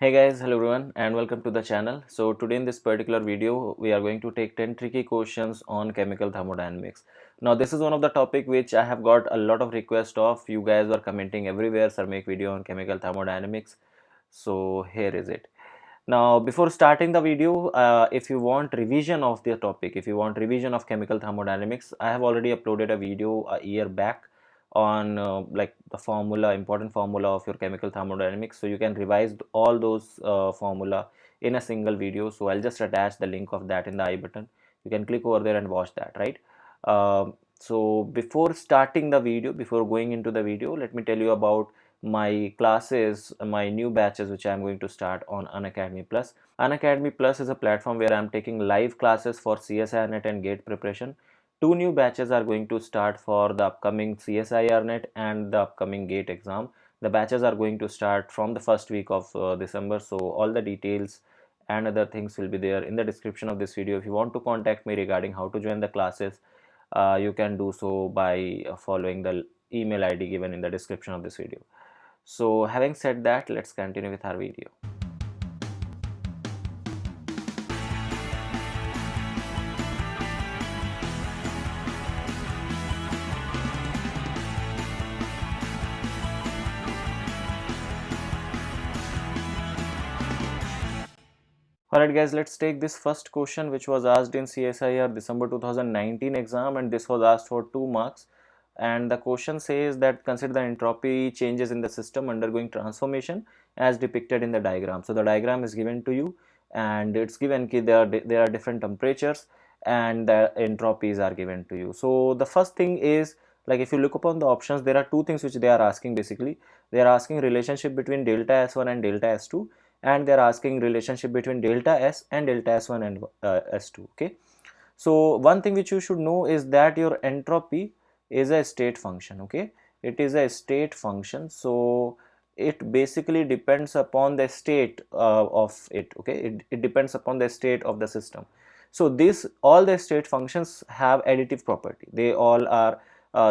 Hey guys, hello everyone and welcome to the channel. So today in this particular video we are going to take 10 tricky questions on chemical thermodynamics. Now this is one of the topic which I have got a lot of requests of. You guys were commenting everywhere, sir, make video on chemical thermodynamics. So here is it. Now before starting the video, if you want revision of the topic, if you want revision of chemical thermodynamics, I have already uploaded a video a year back on like the formula, important formula of your chemical thermodynamics, so you can revise all those formula in a single video. So I'll just attach the link of that in the I button. You can click over there and watch that, right? So before starting the video, before going into the video, let me tell you about my classes, my new batches which I'm going to start on Unacademy Plus. Unacademy Plus is a platform where I'm taking live classes for CSIR-NET and GATE preparation. Two new batches are going to start for the upcoming CSIR-NET and the upcoming GATE exam. The batches are going to start from the first week of December. So all the details and other things will be there in the description of this video. If you want to contact me regarding how to join the classes, you can do so by following the email ID given in the description of this video. So having said that, let's continue with our video. Alright guys, let's take this first question which was asked in CSIR December 2019 exam, and this was asked for 2 marks. And the question says that consider the entropy changes in the system undergoing transformation as depicted in the diagram. So the diagram is given to you and it's given there are different temperatures and the entropies are given to you. So the first thing is, like, if you look upon the options, there are two things which they are asking. Basically they are asking relationship between delta S1 and delta S2, and they are asking relationship between delta S and delta S1 and S2. Okay, so one thing which you should know is that your entropy is a state function. Okay, it is a state function, so it basically depends upon the state of it. Okay, it depends upon the state of the system. So this, all the state functions have additive property. They all are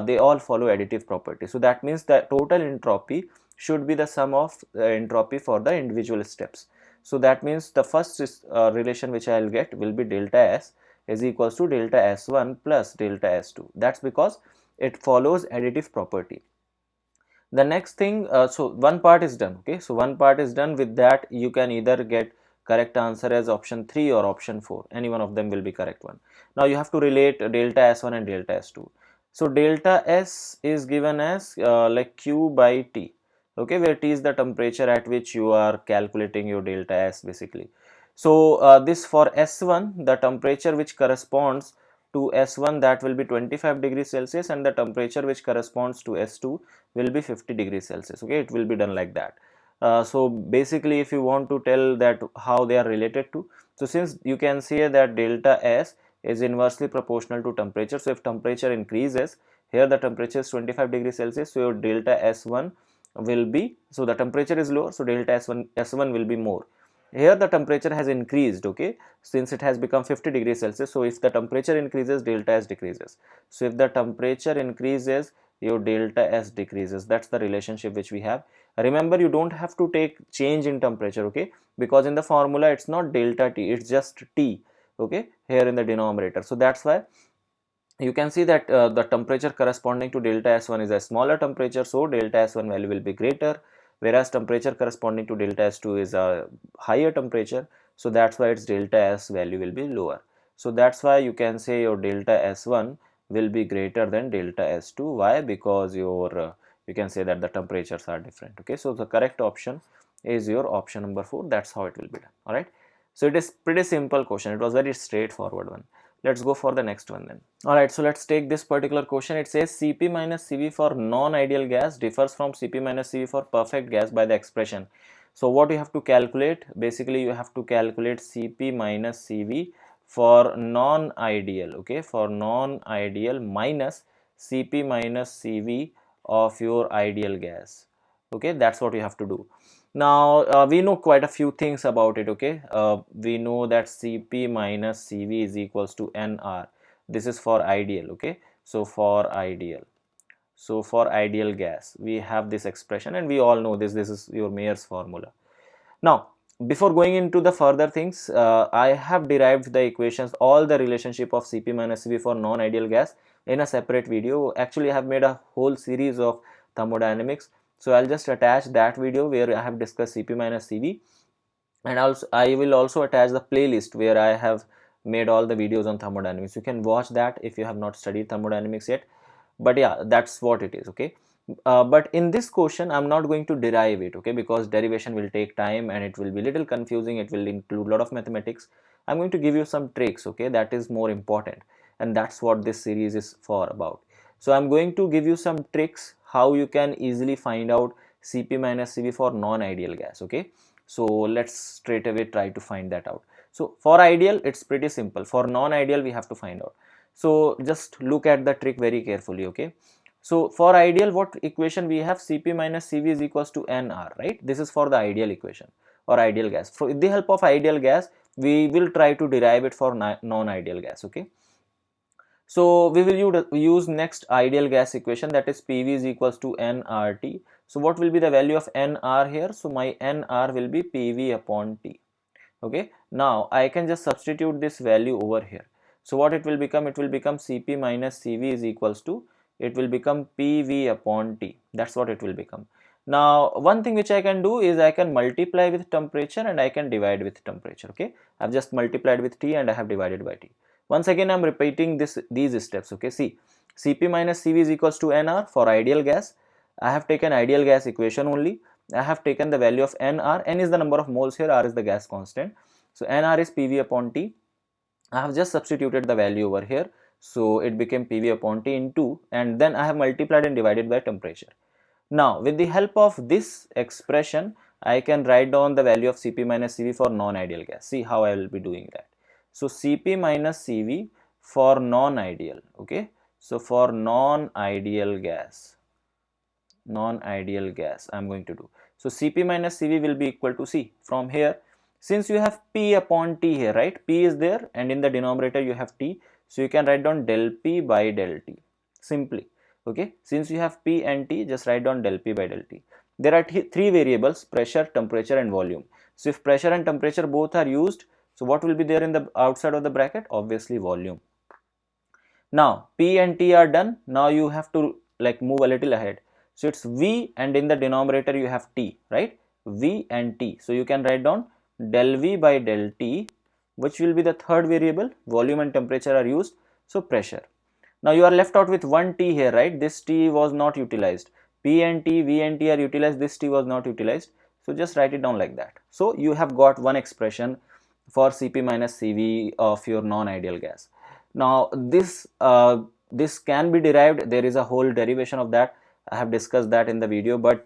they all follow additive property. So that means that total entropy should be the sum of entropy for the individual steps. So that means the first relation which I will get will be delta S is equals to delta S1 plus delta S2. That's because it follows additive property. The next thing, so one part is done. Okay, so one part is done. With that you can either get correct answer as option 3 or option 4. Any one of them will be correct one. Now you have to relate delta S1 and delta S2. So delta S is given as like Q by T. Okay, where T is the temperature at which you are calculating your delta S basically. So this for S1, the temperature which corresponds to S1, that will be 25 degrees Celsius, and the temperature which corresponds to S2 will be 50 degrees Celsius. Okay, it will be done like that. So basically if you want to tell that how they are related to, so since you can see that delta S is inversely proportional to temperature, so if temperature increases, here the temperature is 25 degrees Celsius, so your delta S1 will be, so the temperature is lower, so delta S1 will be more. Here the temperature has increased, okay, since it has become 50 degrees Celsius. So if the temperature increases, delta S decreases. So if the temperature increases, your delta S decreases. That's the relationship which we have. Remember, you don't have to take change in temperature, okay, because in the formula it's not delta T, it's just T, okay, here in the denominator. So that's why you can see that the temperature corresponding to delta S1 is a smaller temperature, so delta S1 value will be greater, whereas temperature corresponding to delta S2 is a higher temperature, so that's why its delta S value will be lower. So that's why you can say your delta S1 will be greater than delta S2. Why? Because your you can say that the temperatures are different. Okay, so the correct option is your option number 4. That's how it will be done. All right, so it is pretty simple question. It was very straightforward one. Let's go for the next one then. Alright, so let's take this particular question. It says Cp minus Cv for non-ideal gas differs from Cp minus Cv for perfect gas by the expression. So what you have to calculate, basically you have to calculate Cp minus Cv for non-ideal, okay, for non-ideal minus Cp minus Cv of your ideal gas. Okay, that's what you have to do. Now we know quite a few things about it. Okay, we know that Cp minus Cv is equals to Nr. This is for ideal. Okay, so for ideal, so for ideal gas we have this expression, and we all know this is your Mayer's formula. Now before going into the further things, I have derived the equations, all the relationship of Cp minus Cv for non-ideal gas in a separate video. Actually, I have made a whole series of thermodynamics, so I'll just attach that video where I have discussed Cp minus Cv, and also I will also attach the playlist where I have made all the videos on thermodynamics. You can watch that if you have not studied thermodynamics yet. But yeah, that's what it is. Okay, but in this question I'm not going to derive it, okay, because derivation will take time and it will be little confusing. It will include a lot of mathematics. I'm going to give you some tricks, okay, that is more important, and that's what this series is for about. So I'm going to give you some tricks how you can easily find out Cp minus Cv for non-ideal gas. Okay, so let's straight away try to find that out. So for ideal it's pretty simple, for non-ideal we have to find out. So just look at the trick very carefully. Okay, so for ideal, what equation we have? Cp minus Cv is equals to Nr, right? This is for the ideal equation or ideal gas. So with the help of ideal gas, we will try to derive it for non-ideal gas. Okay, so we will use next ideal gas equation, that is Pv is equals to nRT. So what will be the value of Nr here? So my Nr will be Pv upon T. Okay, now I can just substitute this value over here. So what it will become? It will become Cp minus Cv is equals to, it will become Pv upon T. That's what it will become. Now one thing which I can do is I can multiply with temperature and I can divide with temperature. Okay, I've just multiplied with T and I have divided by T. Once again I'm repeating these steps. Okay, see, Cp minus Cv is equals to Nr for ideal gas. I have taken ideal gas equation only. I have taken the value of Nr. N is the number of moles here, R is the gas constant. So Nr is Pv upon T. I have just substituted the value over here. So it became Pv upon T into, and then I have multiplied and divided by temperature. Now with the help of this expression, I can write down the value of Cp minus Cv for non-ideal gas. See how I will be doing that. So Cp minus Cv for non-ideal. Okay. So for non-ideal gas I'm going to do. So Cp minus Cv will be equal to, see, from here, since you have P upon T here, right? P is there and in the denominator you have T. So you can write down del P by del T simply. Okay, since you have P and T, just write down del P by del T. There are three variables: pressure, temperature and volume. So if pressure and temperature both are used, so what will be there in the outside of the bracket? Obviously volume. Now P and T are done. Now you have to like move a little ahead. So it's V and in the denominator you have T, right? V and T. So you can write down del V by del T, which will be the third variable. Volume and temperature are used. So pressure. Now you are left out with one T here, right? This T was not utilized. P and T, V and T are utilized. This T was not utilized. So just write it down like that. So you have got one expression for Cp minus Cv of your non-ideal gas. Now this can be derived. There is a whole derivation of that. I have discussed that in the video, but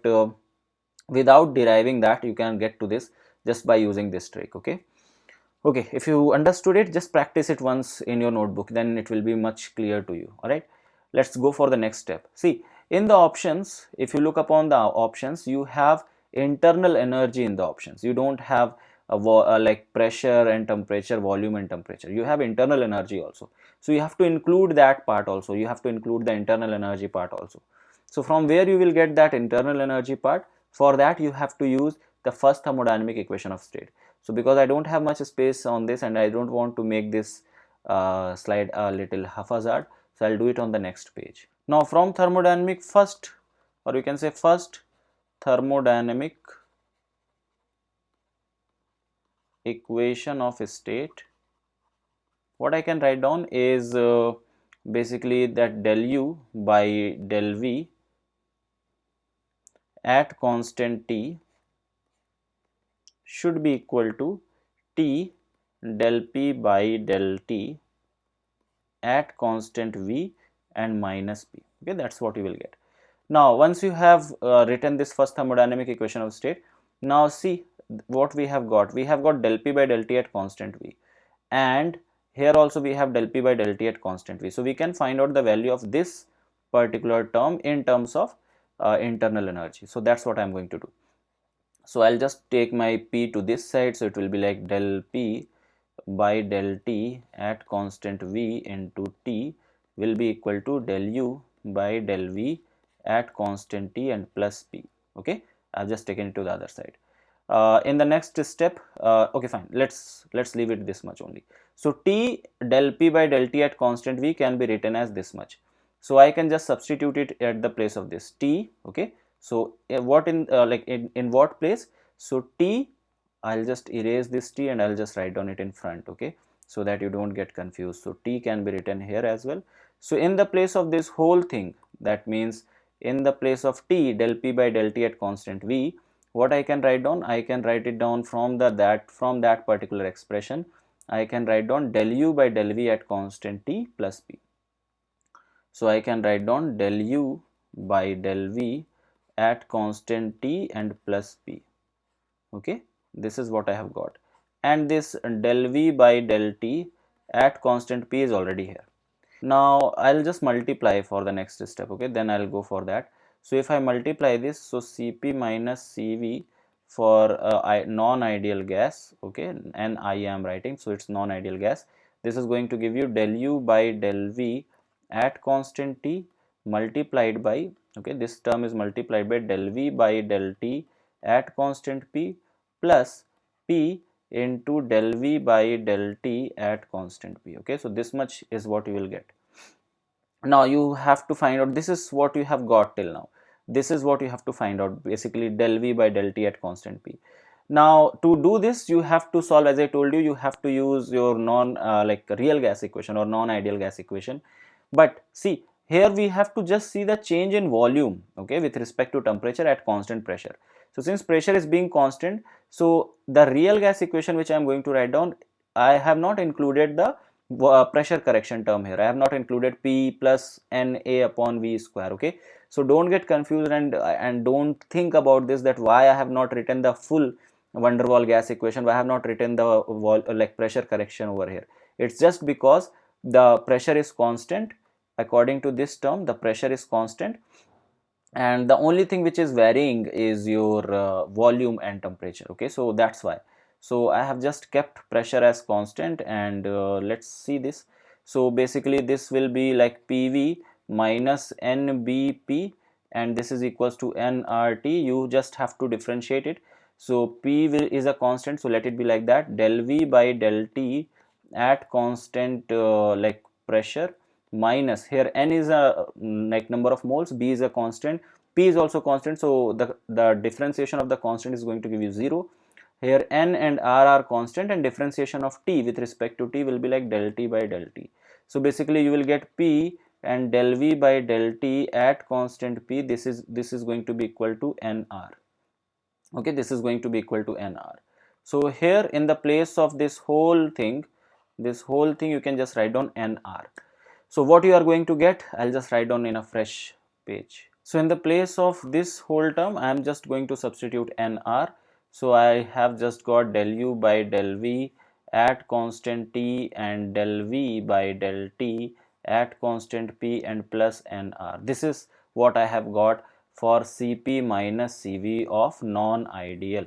without deriving that you can get to this just by using this trick. Okay, if you understood it, just practice it once in your notebook, then it will be much clear to you. All right, let's go for the next step. See, in the options, if you look upon the options, you have internal energy in the options. You don't have like pressure and temperature, volume and temperature. You have internal energy also. So you have to include that part also. You have to include the internal energy part also. So from where you will get that internal energy part? For that you have to use the first thermodynamic equation of state. So because I don't have much space on this and I don't want to make this slide a little haphazard, so I'll do it on the next page. Now from thermodynamic first, or you can say first thermodynamic equation of state, what I can write down is basically that del U by del V at constant T should be equal to T del P by del T at constant V and minus P. Okay, that's what you will get. Now once you have written this first thermodynamic equation of state, now see what we have got. We have got del P by del T at constant V, and here also we have del P by del T at constant V. So we can find out the value of this particular term in terms of internal energy. So that's what I'm going to do. So I'll just take my P to this side, so it will be like del P by del T at constant V into T will be equal to del U by del V at constant T and plus P. Okay, I've just taken it to the other side. in the next step, okay fine, let's leave it this much only. So T del P by del T at constant V can be written as this much. So I can just substitute it at the place of this T. Okay, so what in like in what place? So T, I'll just erase this T and I'll just write down it in front, okay, so that you don't get confused. So T can be written here as well. So in the place of this whole thing, that means in the place of T del P by del T at constant V, what I can write down? I can write it down from that particular expression. I can write down del U by del V at constant T plus P. So I can write down del U by del V at constant T and plus P. Okay, this is what I have got, and this del V by del T at constant P is already here. Now I'll just multiply for the next step, okay, then I'll go for that. So if I multiply this, so Cp minus Cv for non-ideal gas, okay, and I am writing, so it's non-ideal gas. This is going to give you del U by del V at constant T multiplied by, okay, this term is multiplied by del V by del T at constant P plus P into del V by del T at constant P. Okay, so this much is what you will get. Now you have to find out, this is what you have got till now, this is what you have to find out, basically del V by del T at constant P. Now to do this, you have to solve, as I told you, you have to use your like real gas equation or non-ideal gas equation. But see, here we have to just see the change in volume, okay, with respect to temperature at constant pressure. So since pressure is being constant, so the real gas equation which I am going to write down, I have not included the pressure correction term here. I have not included P plus NA upon V square, okay. So don't get confused and don't think about this, that why I have not written the full van der Waal gas equation, why I have not written the like pressure correction over here. It's just because the pressure is constant. According to this term, the pressure is constant, and the only thing which is varying is your volume and temperature, okay. So that's why, so I have just kept pressure as constant, and let's see this. So basically this will be like PV minus NBP, and this is equals to nRT. You just have to differentiate it. So P is a constant, so let it be like that, del V by del T at constant like pressure, minus here n is a like number of moles, B is a constant, P is also constant, so the differentiation of the constant is going to give you 0. Here n and r are constant, and differentiation of T with respect to T will be like del T by del T. So basically you will get P and del V by del T at constant P. This is going to be equal to nr. Okay, this is going to be equal to nr. So here in the place of this whole thing you can just write down nr. So what you are going to get, I'll just write down in a fresh page. So in the place of this whole term, I am just going to substitute nr. So I have just got del U by del V at constant T and del V by del T at constant P and plus nr. This is what I have got for Cp minus Cv of non-ideal.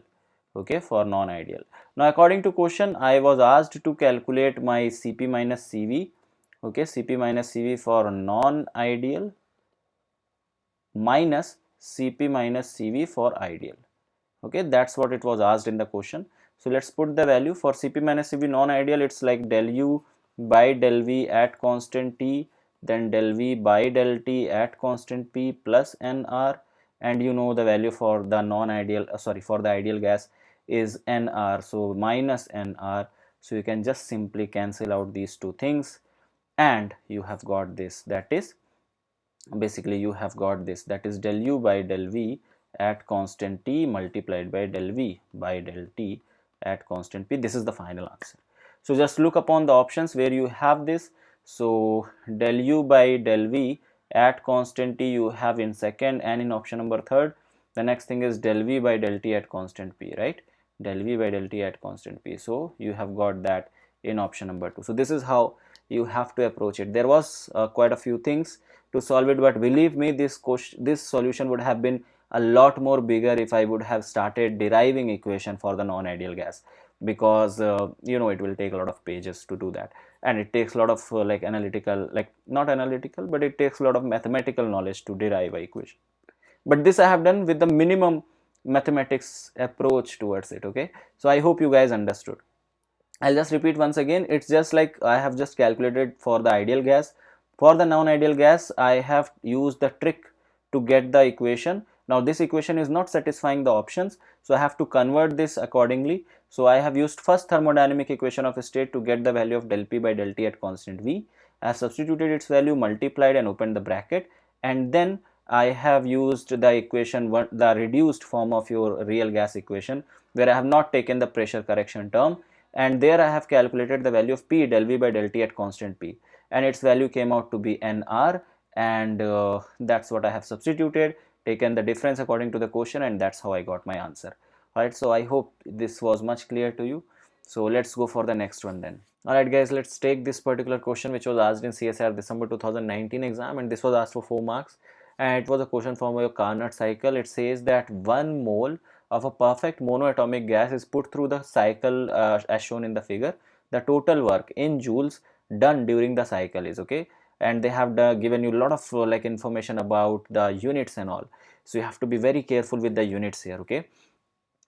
Okay, for non-ideal. Now according to question, I was asked to calculate my Cp minus Cv. Okay, Cp minus Cv for non-ideal minus Cp minus Cv for ideal. Okay, that's what it was asked in the question. So let's put the value for Cp minus Cv non-ideal. It's like del U by del V at constant T, then del V by del T at constant P plus nr, and you know the value for the non-ideal, for the ideal gas is nr, so minus nr. So you can just simply cancel out these two things, and you have got this, that is basically you have got this, that is del U by del V at constant T multiplied by del V by del T at constant P. This is the final answer. So just look upon the options where you have this. So del U by del V at constant T you have in second, and in option number third the next thing is del V by del T at constant P, right? Del V by del T at constant P. So you have got that in option number 2. So this is how you have to approach it. There was quite a few things to solve it, but believe me, this solution would have been a lot more bigger if I would have started deriving equation for the non-ideal gas, because you know, it will take a lot of pages to do that, and it takes a lot of like analytical, like not analytical, but it takes a lot of mathematical knowledge to derive a equation. But this I have done with the minimum mathematics approach towards it. Okay, so I hope you guys understood. I'll just repeat once again. It's just like I have just calculated for the ideal gas. For the non-ideal gas, I have used the trick to get the equation. Now this equation is not satisfying the options, so I have to convert this accordingly. So I have used first thermodynamic equation of a state to get the value of del P by del T at constant V. I have substituted its value, multiplied and opened the bracket, and then I have used the equation, the reduced form of your real gas equation, where I have not taken the pressure correction term, and there I have calculated the value of P del V by del T at constant P, and its value came out to be Nr, and that's what I have substituted, taken the difference according to the question, and that's how I got my answer. Alright, so I hope this was much clear to you. So let's go for the next one then. Alright guys, let's take this particular question which was asked in CSIR December 2019 exam, and this was asked for 4 marks, and it was a question from your Carnot cycle. It says that 1 mole of a perfect monoatomic gas is put through the cycle as shown in the figure. The total work in joules done during the cycle is, okay, and they have given you a lot of like information about the units and all, so you have to be very careful with the units here. Okay,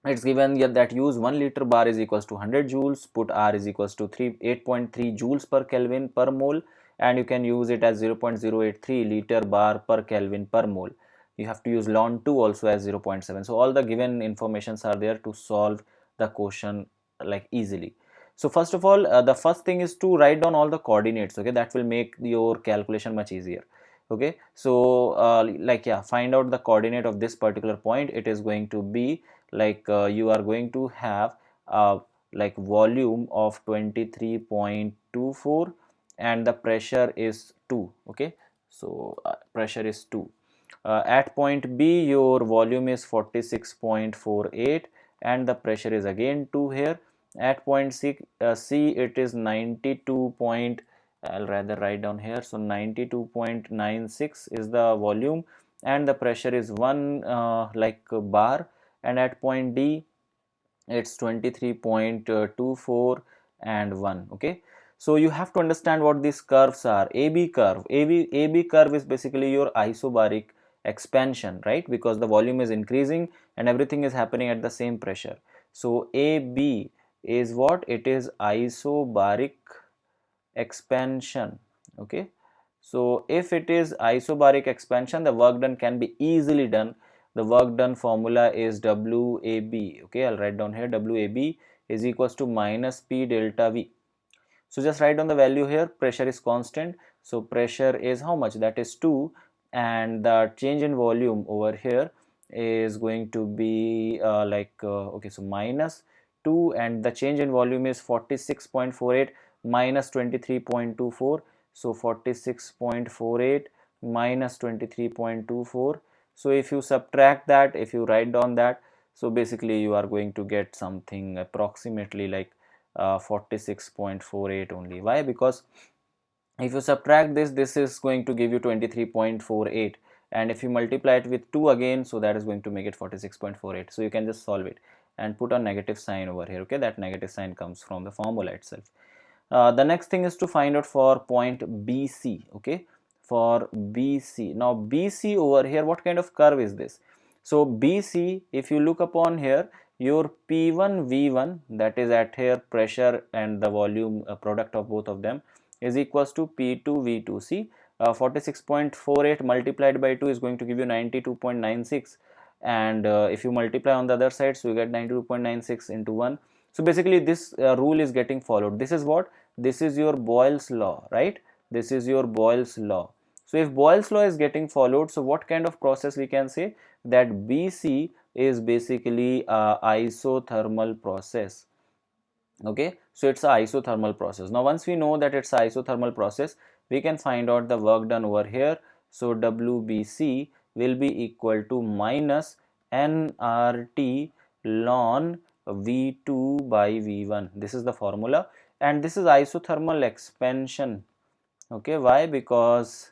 it's given here that use 1 liter bar is equals to 100 joules, put R is equals to 8.3 joules per Kelvin per mole, and you can use it as 0.083 liter bar per Kelvin per mole. You have to use ln 2 also as 0.7. So all the given informations are there to solve the question like easily. So first of all, the first thing is to write down all the coordinates. Okay, that will make your calculation much easier. Okay, so like yeah, find out the coordinate of this particular point. It is going to be like you are going to have like volume of 23.24 and the pressure is 2. Okay, so pressure is 2. At point B your volume is 46.48 and the pressure is again 2 here. At point C it is 92. I'll rather write down here, so 92.96 is the volume and the pressure is 1 like bar, and at point D it's 23.24 and 1. Okay, so you have to understand what these curves are. AB curve, AB curve is basically your isobaric expansion, right, because the volume is increasing and everything is happening at the same pressure. So AB is what? It is isobaric expansion. Okay, so if it is isobaric expansion, the work done can be easily done. The work done formula is WAB. Okay, I'll write down here, WAB is equals to minus P delta V. So just write down the value here. Pressure is constant, so pressure is how much? That is 2, and the change in volume over here is going to be okay, so minus 2, and the change in volume is 46.48 minus 23.24, so 46.48 minus 23.24. so if you subtract that, if you write down that, so basically you are going to get something approximately like 46.48 only. Why? Because if you subtract this, this is going to give you 23.48, and if you multiply it with 2 again, so that is going to make it 46.48. so you can just solve it and put a negative sign over here. Okay, that negative sign comes from the formula itself. The next thing is to find out for point BC. Okay, for BC, now BC over here, what kind of curve is this? So BC, if you look upon here, your P1 V1, that is at here pressure and the volume product of both of them, is equals to P2 V2. See, 46.48 multiplied by 2 is going to give you 92.96, and if you multiply on the other side, so you get 92.96 into 1. So basically this rule is getting followed. This is what? This is your Boyle's law, right? This is your Boyle's law. So if Boyle's law is getting followed, so what kind of process we can say? That BC is basically a isothermal process. Okay, so it's a isothermal process. Now once we know that it's a isothermal process, we can find out the work done over here. So WBC will be equal to minus nRT ln V2 by V1. This is the formula, and this is isothermal expansion. Okay, why? Because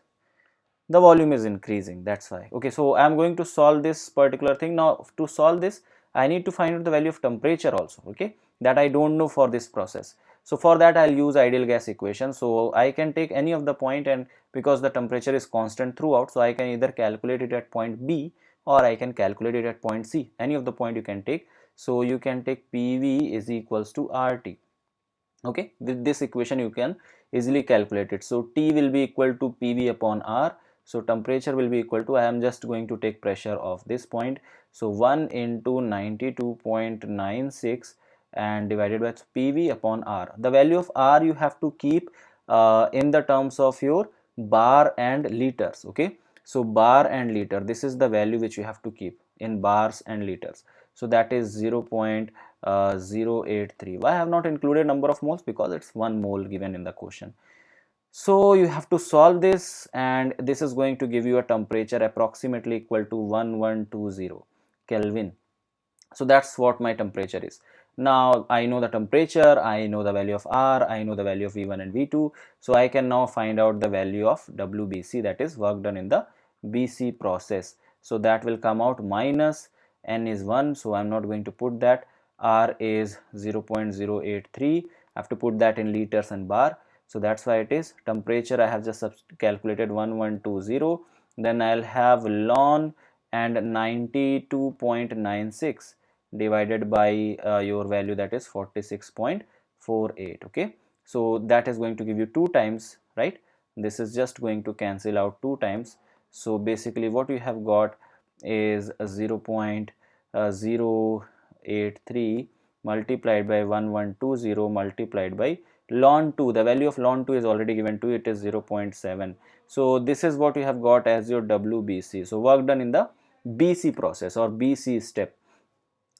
the volume is increasing, that's why. Okay, so I am going to solve this particular thing. Now to solve this, I need to find out the value of temperature also. Okay, that I don't know for this process. So for that I'll use ideal gas equation. So I can take any of the point, and because the temperature is constant throughout, so I can either calculate it at point B or I can calculate it at point C. Any of the point you can take. So you can take PV is equals to RT. Okay, with this equation you can easily calculate it. So T will be equal to PV upon R. So temperature will be equal to, I am just going to take pressure of this point. So 1 into 92.96 and divided by PV upon R. The value of R you have to keep in the terms of your bar and liters. Okay, so bar and liter, this is the value which you have to keep in bars and liters. So that is 0.083. Why I have not included number of moles? Because it's 1 mole given in the question. So you have to solve this, and this is going to give you a temperature approximately equal to 1120 Kelvin. So that's what my temperature is. Now I know the temperature, I know the value of R, I know the value of V1 and V2. So I can now find out the value of WBC, that is work done in the BC process. So that will come out minus N is 1, so I'm not going to put that. R is 0.083. I have to put that in liters and bar. So that's why it is temperature. I have just calculated 1120. Then I'll have ln and 92.96 divided by your value, that is 46.48. okay, so that is going to give you 2 times, right? This is just going to cancel out 2 times. So basically what we have got is 0.083 multiplied by 1120 multiplied by ln 2. The value of ln 2 is already given to you, it is 0.7. so this is what you have got as your WBC. So work done in the BC process or BC step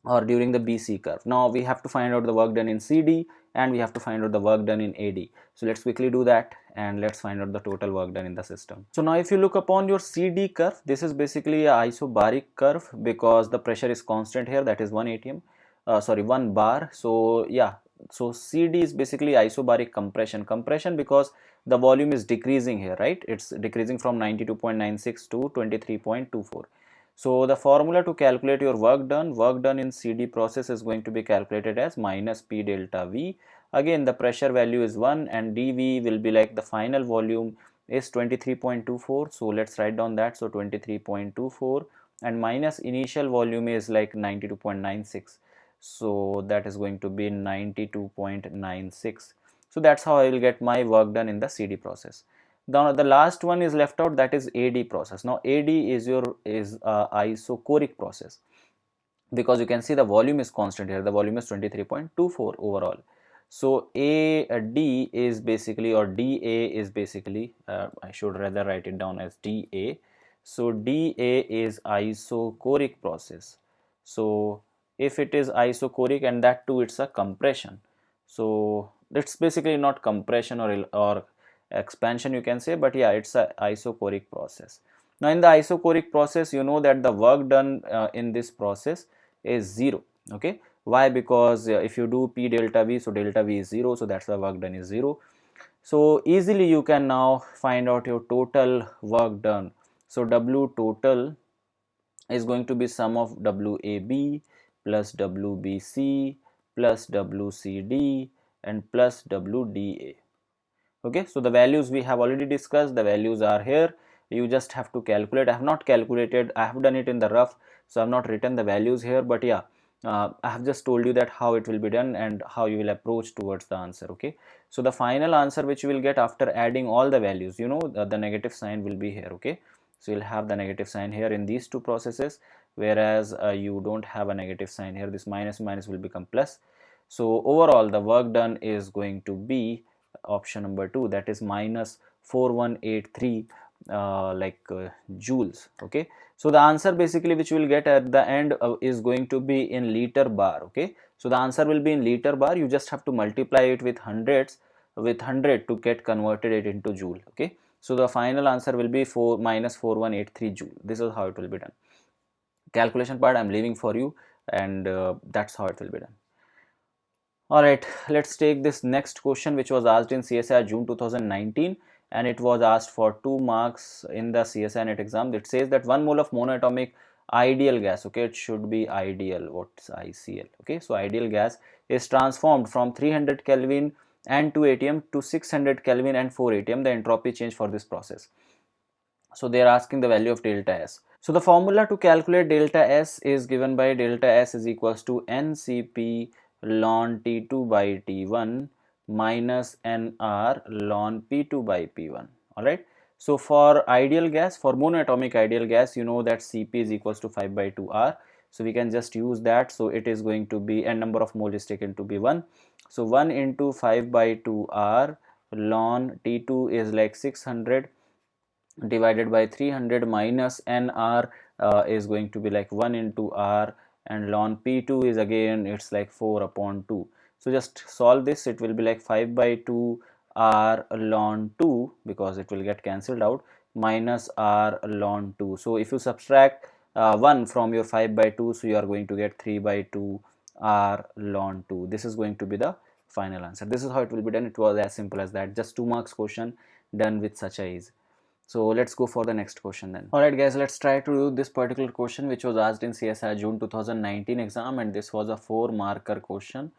or during the BC curve. Now we have to find out the work done in CD and we have to find out the work done in AD. So let's quickly do that and let's find out the total work done in the system. So now if you look upon your CD curve, this is basically a isobaric curve because the pressure is constant here, that is 1 atm, 1 bar. So yeah, so CD is basically isobaric compression because the volume is decreasing here, right? It's decreasing from 92.96 to 23.24. So the formula to calculate your work done in CD process is going to be calculated as minus P delta V. Again the pressure value is 1 and dV will be like the final volume is 23.24. so let's write down that. So 23.24 and minus initial volume is like 92.96. so that is going to be 92.96. so that's how I will get my work done in the CD process. Now the last one is left out, that is AD process. Now AD is your isochoric process because you can see the volume is constant here, the volume is 23.24 overall. So AD is basically, or DA is basically, I should rather write it down as DA. So DA is isochoric process. So if it is isochoric and that too it's a compression, so it's basically not compression or expansion you can say, but yeah, it's a isochoric process. Now in the isochoric process, you know that the work done in this process is 0. okay, why? Because if you do P delta V, so delta V is 0, so that's why work done is 0. So easily you can now find out your total work done. So W total is going to be sum of WAB plus WBC plus WCD and plus WDA. okay, so the values we have already discussed, the values are here, you just have to calculate. I have not calculated, I have done it in the rough, so I have not written the values here, but yeah, I have just told you that how it will be done and how you will approach towards the answer. okay, so the final answer which you will get after adding all the values, you know, the negative sign will be here. okay, so you'll have the negative sign here in these two processes, whereas you don't have a negative sign here, this minus will become plus. So overall the work done is going to be option number 2, that is minus 4183 joules. okay, so the answer basically which you will get at the end is going to be in liter bar. okay, so the answer will be in liter bar, you just have to multiply it with hundreds, with 100 to get converted it into joule. okay, so the final answer will be minus 4183 joule. This is how it will be done. Calculation part I'm leaving for you, and that's how it will be done. Alright, let's take this next question which was asked in CSIR June 2019, and it was asked for 2 marks in the CSIR NET exam. It says that 1 mole of monoatomic ideal gas, okay, it should be ideal, what's ICL, okay, so ideal gas is transformed from 300 Kelvin and 2 atm to 600 Kelvin and 4 atm, the entropy change for this process. So they are asking the value of delta S. So the formula to calculate delta S is given by delta S is equals to NCP ln T2 by T1 minus NR ln P2 by P1. Alright. So for ideal gas, for monoatomic ideal gas, you know that Cp is equals to 5 by 2R. So we can just use that. So it is going to be, and number of mole is taken to be 1. So 1 into 5 by 2R ln T2 is like 600 divided by 300 minus nr is going to be like 1 into r, and ln p2 is again it's like 4 upon 2. So just solve this, it will be like 5 by 2 r ln 2 because it will get cancelled out minus r ln 2. So if you subtract 1 from your 5 by 2, so you are going to get 3 by 2 r ln 2. This is going to be the final answer. This is how it will be done. It was as simple as that, just 2 marks question done with such a ease. So let's go for the next question then. Alright guys, let's try to do this particular question which was asked in CSI June 2019 exam, and this was a 4 marker question.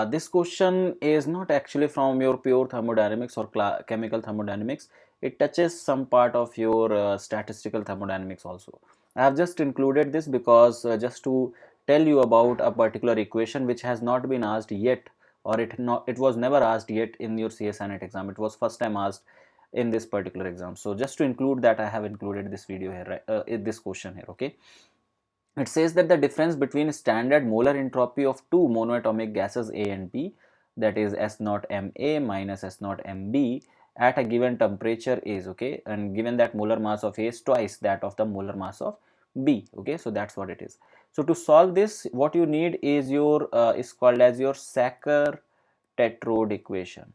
This question is not actually from your pure thermodynamics or chemical thermodynamics. It touches some part of your statistical thermodynamics also. I have just included this because just to tell you about a particular equation which has not been asked yet, or it was never asked yet in your CSI NET exam. It was first time asked in this particular exam. So just to include that, I have included this video here, right? This question here. Okay, it says that the difference between standard molar entropy of two monoatomic gases A and B, that is S naught Ma minus S naught Mb, at a given temperature is, okay, and given that molar mass of A is twice that of the molar mass of B. Okay, so that's what it is. So to solve this, what you need is your is called as your Sackur-Tetrode equation.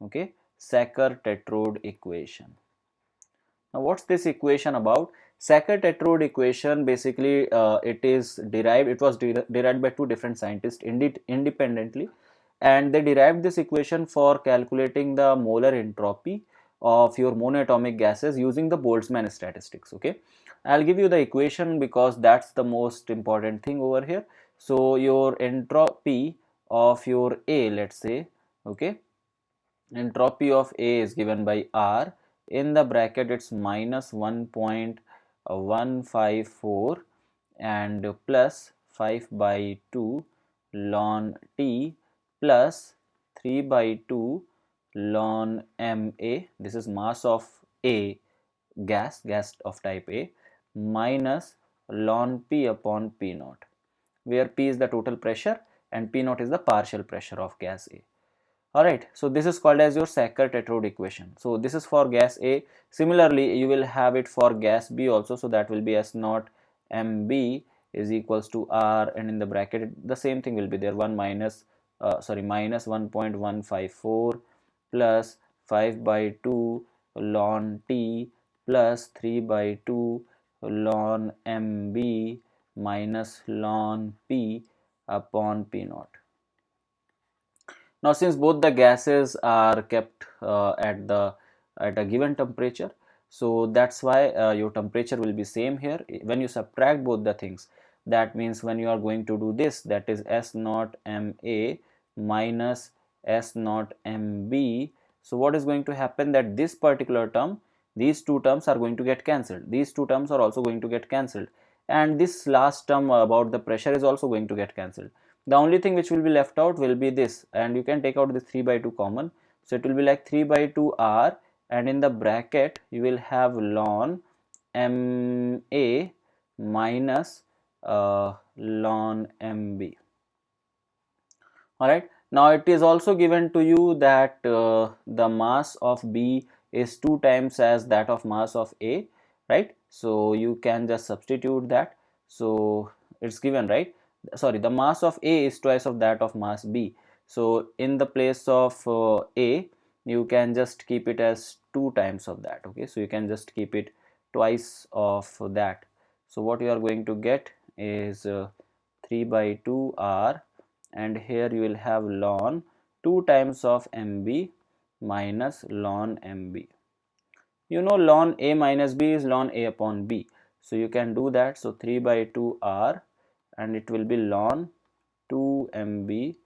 Okay, Sackur-Tetrode equation. Now what's this equation about? Sackur-Tetrode equation, basically it is derived, it was derived by two different scientists independently, and they derived this equation for calculating the molar entropy of your monoatomic gases using the Boltzmann statistics. Okay, I'll give you the equation because that's the most important thing over here. So your entropy of your A, let's say, okay, entropy of A is given by R, in the bracket it's minus 1.154 and plus 5 by 2 ln T plus 3 by 2 ln Ma, this is mass of A, gas of type A, minus ln P upon P naught, where P is the total pressure and P naught is the partial pressure of gas A. Alright, so this is called as your Sackur-Tetrode equation. So this is for gas A. Similarly, you will have it for gas B also. So that will be S naught Mb is equals to R, and in the bracket the same thing will be there, minus 1.154 plus 5 by 2 ln T plus 3 by 2 ln Mb minus ln P upon P naught. Now since both the gases are kept at a given temperature, so that's why your temperature will be same here. When you subtract both the things, that means when you are going to do this, that is S naught Ma minus S naught Mb, so what is going to happen, that this particular term, these two terms are going to get cancelled, these two terms are also going to get cancelled, and this last term about the pressure is also going to get cancelled. The only thing which will be left out will be this, and you can take out this 3 by 2 common, so it will be like 3 by 2 R, and in the bracket you will have ln Ma minus ln Mb. Alright, now it is also given to you that the mass of B is 2 times as that of mass of A, right? So you can just substitute that. So it's given, right? Sorry, the mass of A is twice of that of mass B. So in the place of A, you can just keep it as 2 times of that. Okay, so you can just keep it twice of that. So what you are going to get is 3 by 2 R, and here you will have ln 2 times of Mb minus ln Mb. You know ln A minus B is ln A upon B, so you can do that. So 3 by 2 R, and it will be ln 2 Mb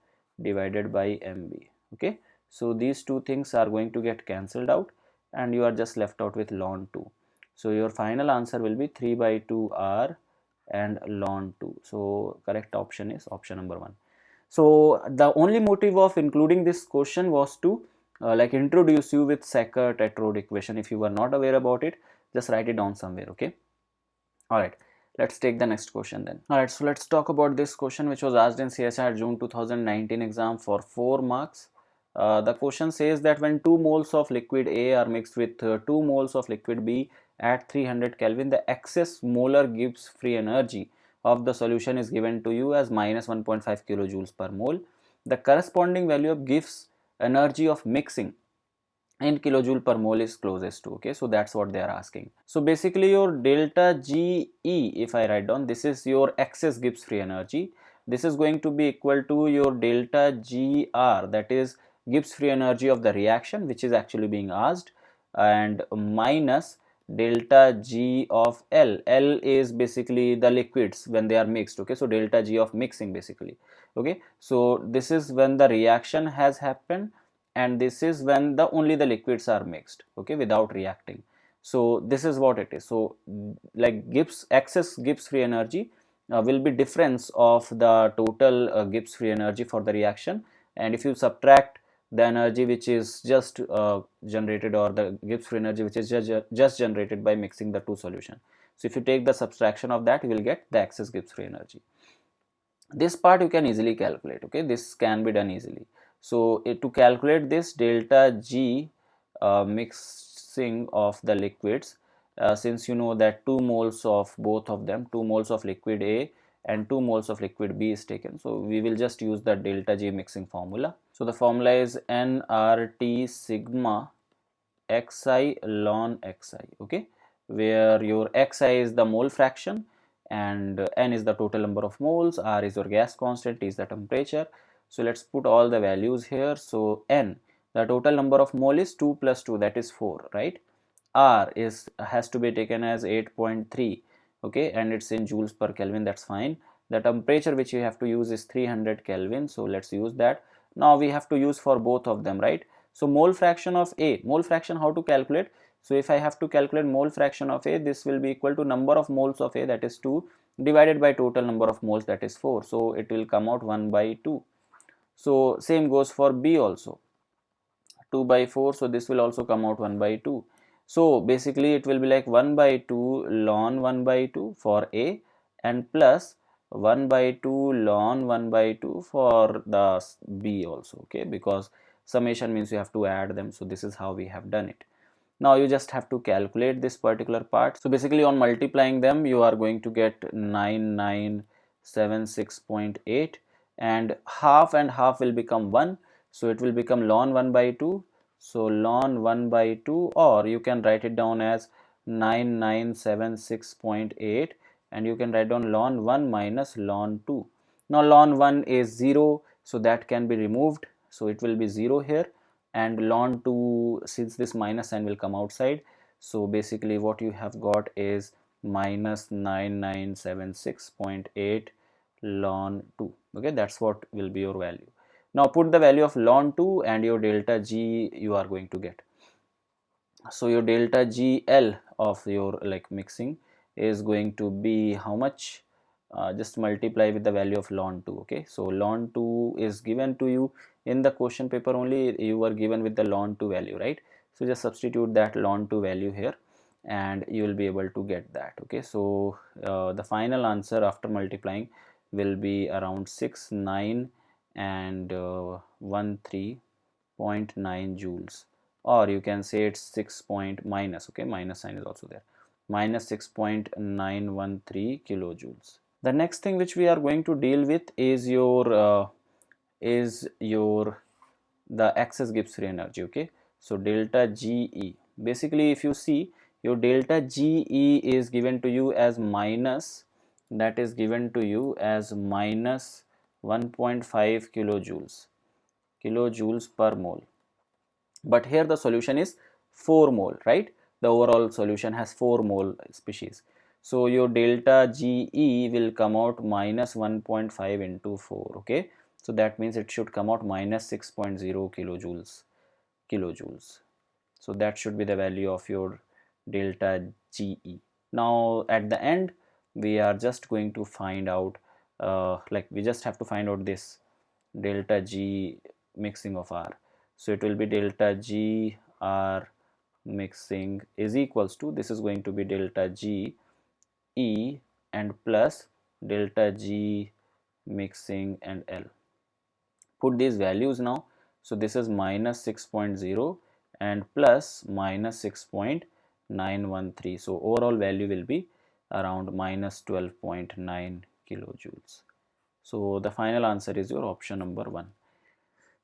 divided by Mb. Okay, so these two things are going to get cancelled out, and you are just left out with ln 2. So your final answer will be 3 by 2 R and ln 2. So correct option is option number 1. So the only motive of including this question was to like introduce you with Sackur-Tetrode equation. If you were not aware about it, just write it down somewhere. Okay. All right. Let's take the next question then. All right. So let's talk about this question which was asked in CSIR June 2019 exam for 4 marks. The question says that when 2 moles of liquid A are mixed with 2 moles of liquid B at 300 Kelvin, the excess molar Gibbs free energy of the solution is given to you as minus 1.5 kilojoules per mole. The corresponding value of Gibbs energy of mixing in kilojoule per mole is closest to. Okay, so that's what they are asking. So basically your delta GE, if I write down, this is your excess Gibbs free energy. This is going to be equal to your delta GR, that is Gibbs free energy of the reaction which is actually being asked, and minus delta G of L. L is basically the liquids when they are mixed. Okay, so delta G of mixing basically. Okay, so this is when the reaction has happened, and this is when only the liquids are mixed, okay, without reacting. So this is what it is. So like excess Gibbs free energy will be difference of the total Gibbs free energy for the reaction, and if you subtract the energy which is just generated, or the Gibbs free energy which is just generated by mixing the two solution. So if you take the subtraction of that, you will get the excess Gibbs free energy. This part you can easily calculate. Okay, this can be done easily. So to calculate this delta G mixing of the liquids, since you know that 2 moles of both of them, 2 moles of liquid A and 2 moles of liquid B is taken, so we will just use the delta G mixing formula. So the formula is nRT sigma xi ln xi. Okay, where your xi is the mole fraction and n is the total number of moles, r is your gas constant, T is the temperature. So let's put all the values here. So n, the total number of mole is 2 plus 2, that is 4, right? R has to be taken as 8.3, okay, and it's in joules per Kelvin, that's fine. The temperature which you have to use is 300 Kelvin, so let's use that. Now we have to use for both of them, right? So mole fraction of A, mole fraction how to calculate? So if I have to calculate mole fraction of A, this will be equal to number of moles of A, that is 2, divided by total number of moles, that is 4. So it will come out 1 by 2. So same goes for B also, 2 by 4. So this will also come out 1 by 2. So basically it will be like 1 by 2 ln 1 by 2 for A, and plus 1 by 2 ln 1 by 2 for the B also. Okay, because summation means you have to add them. So this is how we have done it. Now you just have to calculate this particular part. So basically on multiplying them, you are going to get 9976.8, and half will become 1. So it will become ln 1 by 2. So ln 1 by 2, or you can write it down as 9976.8, and you can write down ln 1 minus ln 2. Now ln 1 is 0, so that can be removed. So it will be 0 here, and ln 2, since this minus sign will come outside, so basically what you have got is minus 9976.8 ln 2. Okay, that's what will be your value. Now put the value of ln 2 and your delta G you are going to get. So your delta GL of your like mixing is going to be how much? Just multiply with the value of ln 2. Okay, so ln 2 is given to you in the question paper only. You were given with the ln 2 value, right? So just substitute that ln 2 value here and you will be able to get that. Okay, so the final answer after multiplying will be around 69 and 13.9 joules, or you can say it's 6 point minus, okay, minus sign is also there, minus 6.913 kilojoules. The next thing which we are going to deal with is your the excess Gibbs free energy. Okay, so delta GE, basically if you see, your delta GE is given to you as minus, that is given to you as minus 1.5 kilojoules per mole, but here the solution is 4 mole, right? The overall solution has 4 mole species. So your delta GE will come out minus 1.5 into 4. Okay, so that means it should come out minus 6.0 kilojoules. So that should be the value of your delta GE. Now at the end we are just going to find out like we just have to find out this delta G mixing of R. So it will be delta G R mixing is equals to, this is going to be delta G E and plus delta G mixing and L. Put these values now. So this is minus 6.0 and plus minus 6.913. So overall value will be around minus 12.9 kilojoules. So the final answer is your option number 1.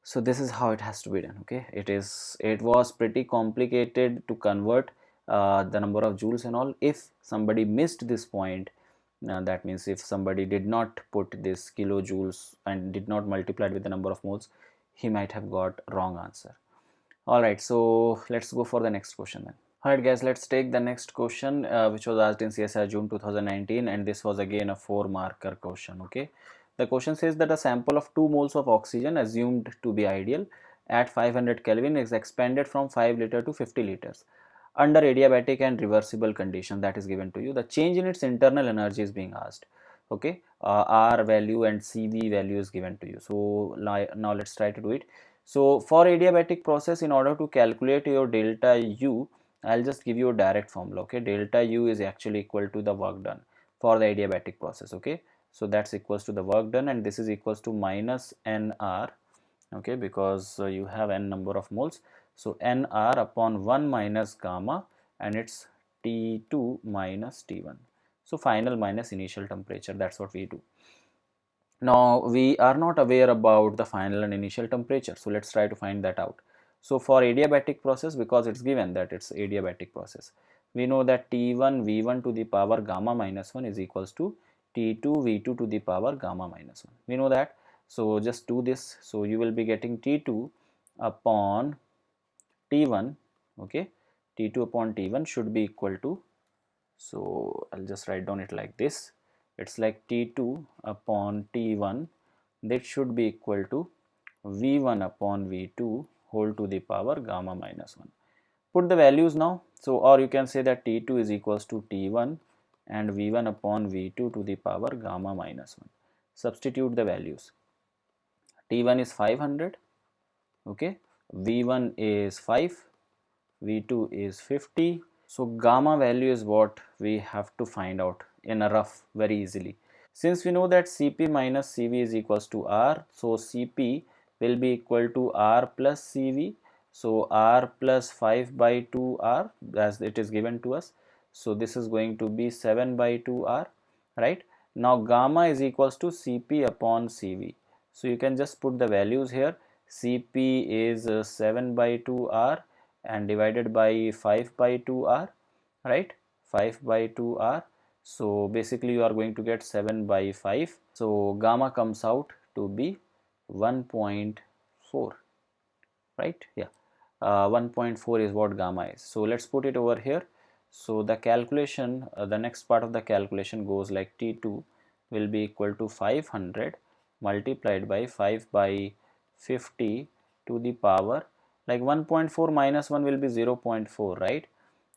So this is how it has to be done. Okay, it was pretty complicated to convert the number of joules and all. If somebody missed this point, that means if somebody did not put this kilojoules and did not multiply it with the number of moles, he might have got wrong answer. All right, so let's go for the next question then. Alright guys, let's take the next question which was asked in CSIR June 2019, and this was again a 4-marker question. Okay, the question says that a sample of 2 moles of oxygen assumed to be ideal at 500 Kelvin is expanded from 5 liter to 50 liters under adiabatic and reversible condition that is given to you. The change in its internal energy is being asked. Okay, R value and CV value is given to you. So now let's try to do it. So for adiabatic process, in order to calculate your delta U, I'll just give you a direct formula. Okay, delta U is actually equal to the work done for the adiabatic process. Okay, so that's equals to the work done, and this is equals to minus NR. Okay, because you have n number of moles, so NR upon 1 minus gamma, and it's T2 minus T1. So final minus initial temperature, that's what we do. Now we are not aware about the final and initial temperature, so let's try to find that out. So for adiabatic process, because it's given that it's adiabatic process, we know that T1 V1 to the power gamma minus 1 is equals to T2 V2 to the power gamma minus 1. We know that. So just do this. So you will be getting T2 upon T1. Okay, T2 upon T1 should be equal to, so I'll just write down it like this. It's like T2 upon T1, that should be equal to V1 upon V2 whole to the power gamma minus 1. Put the values now. So or you can say that T2 is equals to T1 and V1 upon V2 to the power gamma minus 1. Substitute the values. T1 is 500. Okay, V1 is 5, V2 is 50. So gamma value is what we have to find out in a rough very easily. Since we know that Cp minus Cv is equals to R, so Cp will be equal to R plus Cv. So R plus 5 by 2 R as it is given to us. So this is going to be 7 by 2 R, right? Now gamma is equals to Cp upon Cv. So you can just put the values here. Cp is 7 by 2 R and divided by 5 by 2 R, right? 5 by 2 R. So basically you are going to get 7 by 5. So gamma comes out to be 1.4, right? Yeah, 1.4 is what gamma is. So let's put it over here. So the calculation, the next part of the calculation goes like T2 will be equal to 500 multiplied by 5 by 50 to the power, like 1.4 minus 1 will be 0.4, right?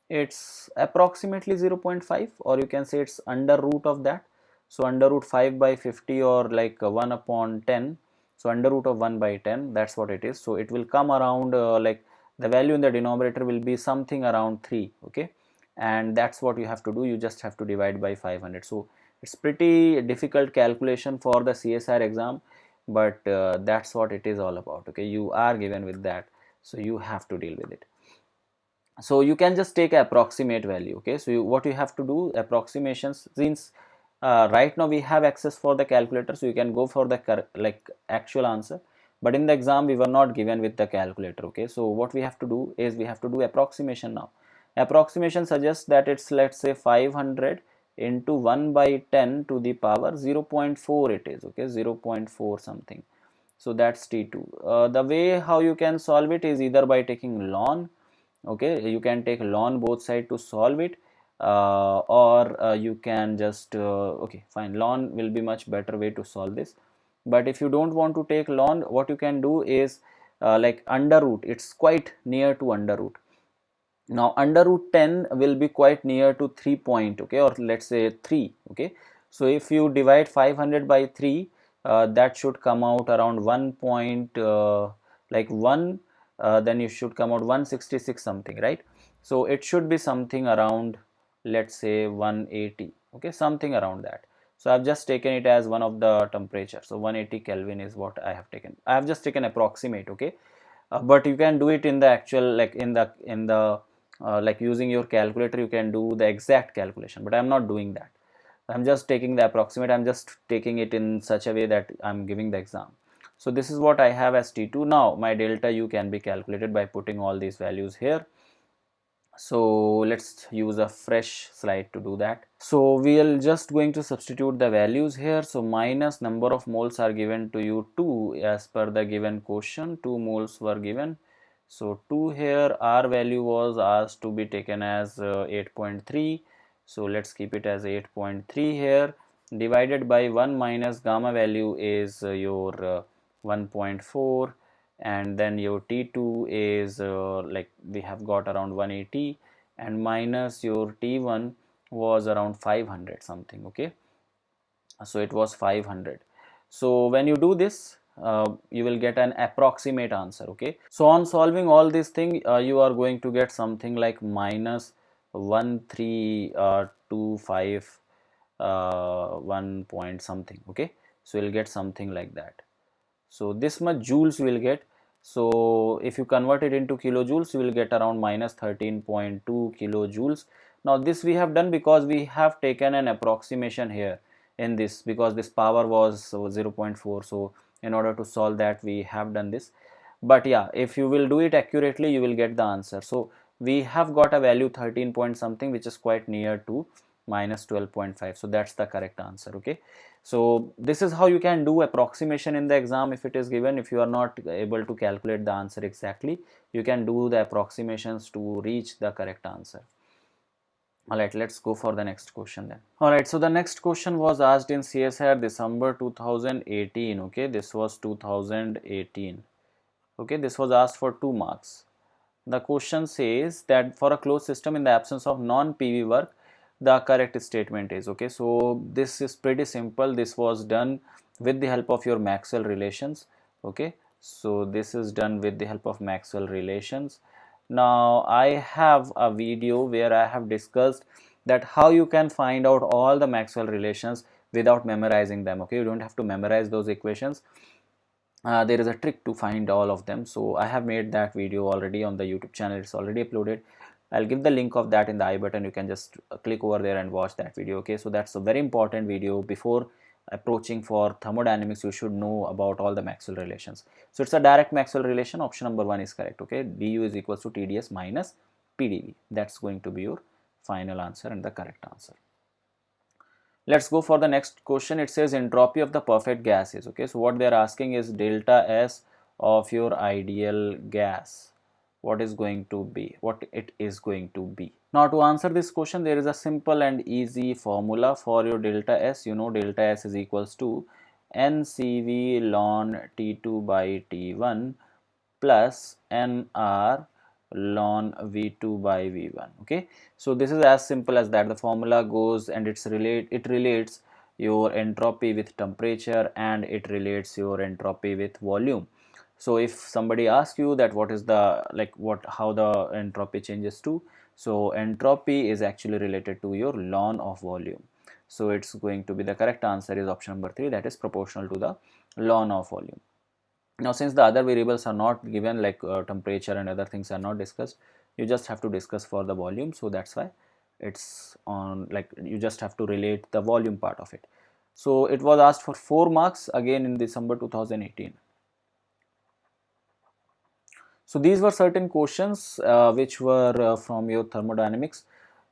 It's approximately 0.5, or you can say it's under root of that. So under root 5 by 50, or like 1 upon 10. So under root of 1 by 10, that's what it is. So it will come around like the value in the denominator will be something around 3. Okay, and that's what you have to do. You just have to divide by 500. So it's pretty difficult calculation for the CSIR exam, but that's what it is all about. Okay, you are given with that, so you have to deal with it. So you can just take approximate value. Okay, so what you have to do, approximations, since right now we have access for the calculator, so you can go for the like actual answer, but in the exam we were not given with the calculator. Okay, so what we have to do is we have to do approximation now. Approximation suggests that it's, let's say, 500 into 1 by 10 to the power 0.4 it is. Okay, 0.4 something. So that's T2. The way how you can solve it is either by taking ln. Okay, you can take ln both side to solve it, or you can just okay, fine, ln will be much better way to solve this. But if you don't want to take ln, what you can do is like under root, it's quite near to under root. Now under root 10 will be quite near to 3 point, okay, or let's say 3, okay. So if you divide 500 by 3, that should come out around 1 point, like 1, then you should come out 166 something, right? So it should be something around, let's say 180, okay, something around that. So I've just taken it as one of the temperature. So 180 Kelvin is what I have taken. I have just taken approximate, okay. But you can do it in the actual, like in the like using your calculator, you can do the exact calculation, but I'm not doing that. I'm just taking the approximate. I'm just taking it in such a way that I'm giving the exam. So this is what I have as T2. Now my delta U can be calculated by putting all these values here. So let's use a fresh slide to do that. So we are just going to substitute the values here. So minus number of moles are given to you 2 as per the given question. 2 moles were given. So 2 here, R value was asked to be taken as 8.3. So let's keep it as 8.3 here, divided by 1 minus gamma value is your 1.4, and then your T2 is like we have got around 180, and minus your T1 was around 500 something, okay. So it was 500. So when you do this, you will get an approximate answer, okay. So on solving all these things, you are going to get something like minus 1325 1 point something, okay. So you'll get something like that. So this much joules you will get. So if you convert it into kilojoules, you will get around minus 13.2 kilojoules. Now this we have done because we have taken an approximation here in this, because this power was 0.4. So in order to solve that, we have done this. But yeah, if you will do it accurately, you will get the answer. So we have got a value 13 point something, which is quite near to minus 12.5. So that's the correct answer, okay. So this is how you can do approximation in the exam if it is given. If you are not able to calculate the answer exactly, you can do the approximations to reach the correct answer. Alright, let's go for the next question then. Alright, so the next question was asked in CSIR December 2018, okay. This was 2018, okay. This was asked for 2 marks. The question says that for a closed system in the absence of non-PV work, the correct statement is, okay. So this is pretty simple. This was done with the help of your Maxwell relations, okay. So this is done with the help of Maxwell relations. Now I have a video where I have discussed that how you can find out all the Maxwell relations without memorizing them, okay. You don't have to memorize those equations. There is a trick to find all of them. So I have made that video already on the YouTube channel. It's already uploaded. I'll give the link of that in the I button. You can just click over there and watch that video, okay. So that's a very important video. Before approaching for thermodynamics, you should know about all the Maxwell relations. So it's a direct Maxwell relation. Option number 1 is correct, okay. Du is equals to TdS minus PdV. That's going to be your final answer and the correct answer. Let's go for the next question. It says entropy of the perfect gas is, okay. So what they are asking is delta S of your ideal gas. What is going to be? What it is going to be? Now to answer this question, there is a simple and easy formula for your delta S. You know delta S is equals to NCV ln T2 by T1 plus NR ln V2 by V1, okay. So this is as simple as that. The formula goes and it relates your entropy with temperature, and it relates your entropy with volume. So if somebody asks you that what is the how the entropy changes to, so entropy is actually related to your ln of volume. So it's going to be, the correct answer is option number 3, that is proportional to the ln of volume. Now since the other variables are not given, like temperature and other things are not discussed, you just have to discuss for the volume. So that's why it's on, like you just have to relate the volume part of it. So it was asked for 4 marks again in December 2018. So these were certain questions which were from your thermodynamics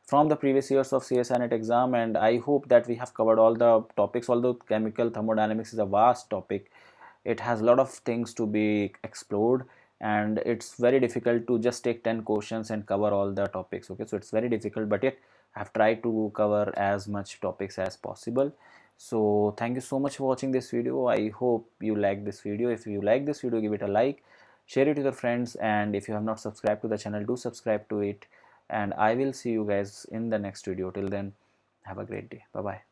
from the previous years of CSIR NET exam, and I hope that we have covered all the topics. Although chemical thermodynamics is a vast topic, it has a lot of things to be explored, and it's very difficult to just take 10 questions and cover all the topics, okay. So it's very difficult, but yet I have tried to cover as much topics as possible. So thank you so much for watching this video. I hope you like this video. If you like this video, give it a like, share it with your friends, and if you have not subscribed to the channel, do subscribe to it. and I will see you guys in the next video. Till then, have a great day. Bye bye.